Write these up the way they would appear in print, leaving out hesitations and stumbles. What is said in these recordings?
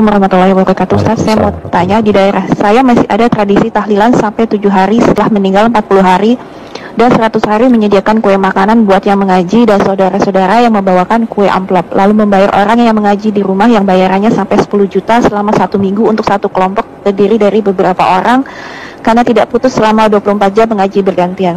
Warahmatullahi wabarakatuh. Ustaz, saya mau tanya, di daerah saya masih ada tradisi tahlilan sampai 7 hari setelah meninggal, 40 hari dan 100 hari menyediakan kue makanan buat yang mengaji dan saudara-saudara yang membawakan kue amplop, lalu membayar orang yang mengaji di rumah yang bayarannya sampai 10 juta selama 1 minggu untuk satu kelompok terdiri dari beberapa orang karena tidak putus selama 24 jam mengaji bergantian.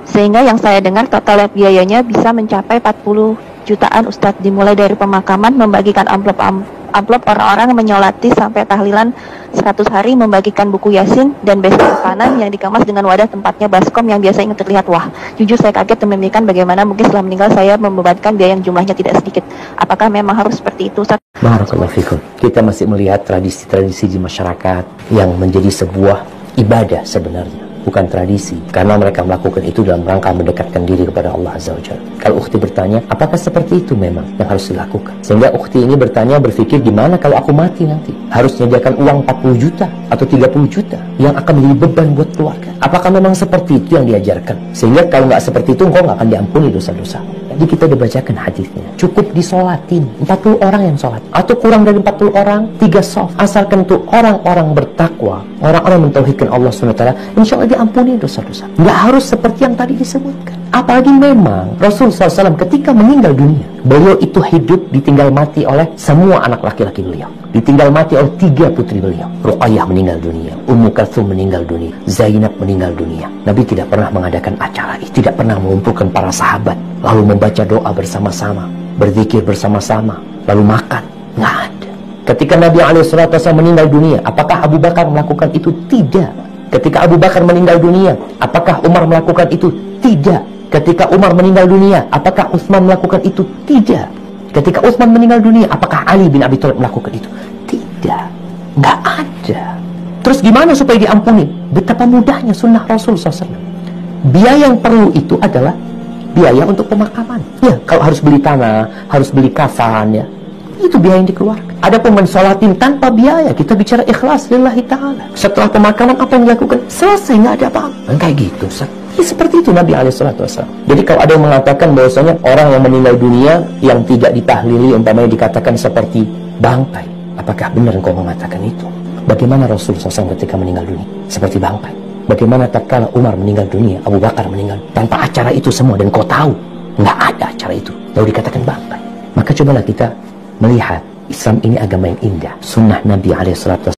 Sehingga yang saya dengar total biayanya bisa mencapai 40 jutaan Ustadz, dimulai dari pemakaman, membagikan amplop orang-orang menyolati sampai tahlilan 100 hari, membagikan buku Yasin dan besek makanan yang dikemas dengan wadah tempatnya baskom yang biasanya terlihat. Wah, jujur saya kaget dan memikirkan bagaimana mungkin setelah meninggal saya membebankan biaya yang jumlahnya tidak sedikit. Apakah memang harus seperti itu, Ustaz? Barakallahu fikum. Kita masih melihat tradisi-tradisi di masyarakat yang menjadi sebuah ibadah sebenarnya, bukan tradisi, karena mereka melakukan itu dalam rangka mendekatkan diri kepada Allah Azza wa Jalla. Kalau ukhti bertanya, apakah seperti itu memang yang harus dilakukan? Sehingga ukhti ini berpikir, gimana kalau aku mati nanti? Harus menyediakan uang 40 juta atau 30 juta yang akan menjadi beban buat keluarga. Apakah memang seperti itu yang diajarkan? Sehingga kalau nggak seperti itu, engkau nggak akan diampuni dosa-dosa. Jadi kita udah bacakan hadisnya, cukup disolatin 40 orang yang sholat, atau kurang dari 40 orang, 3 soft, asalkan tuh orang-orang bertakwa, orang-orang mentauhidkan Allah SWT, insya Allah diampuni dosa-dosa. Nggak harus seperti yang tadi disebutkan. Apalagi memang Rasulullah SAW ketika meninggal dunia, beliau itu hidup ditinggal mati oleh semua anak laki-laki beliau, ditinggal mati oleh 3 putri beliau. Ruqayyah meninggal dunia, Ummu Kalsum meninggal dunia, Zainab meninggal dunia. Nabi tidak pernah mengadakan acara ini, tidak pernah mengumpulkan para sahabat lalu membaca doa bersama-sama, berzikir bersama-sama, lalu makan. Nggak ada. Ketika Nabi SAW meninggal dunia, apakah Abu Bakar melakukan itu? Tidak. Ketika Abu Bakar meninggal dunia, apakah Umar melakukan itu? Tidak. Ketika Umar meninggal dunia, apakah Utsman melakukan itu? Tidak. Ketika Utsman meninggal dunia, apakah Ali bin Abi Thalib melakukan itu? Tidak. Nggak ada. Terus gimana supaya diampuni? Betapa mudahnya sunnah Rasul SAW. Biaya yang perlu itu adalah biaya untuk pemakaman. Ya, kalau harus beli tanah, harus beli kafan, ya, itu biaya yang dikeluarkan. Adapun mensolatin tanpa biaya, kita bicara ikhlas lillahi ta'ala. Setelah pemakaman apa yang dilakukan? Selesai, nggak ada apa-apa. Kayak gitu, Ustaz. Ya, seperti itu Nabi SAW. Jadi kalau ada yang mengatakan bahwasanya orang yang meninggal dunia yang tidak ditahlili umpamanya dikatakan seperti bangkai, apakah benar engkau mengatakan itu? Bagaimana Rasulullah SAW ketika meninggal dunia? Seperti bangkai. Bagaimana tatkala Umar meninggal dunia, Abu Bakar meninggal tanpa acara itu semua, dan kau tahu nggak ada acara itu, lalu dikatakan bangkai. Maka cobalah kita melihat Islam ini agama yang indah. Sunnah Nabi SAW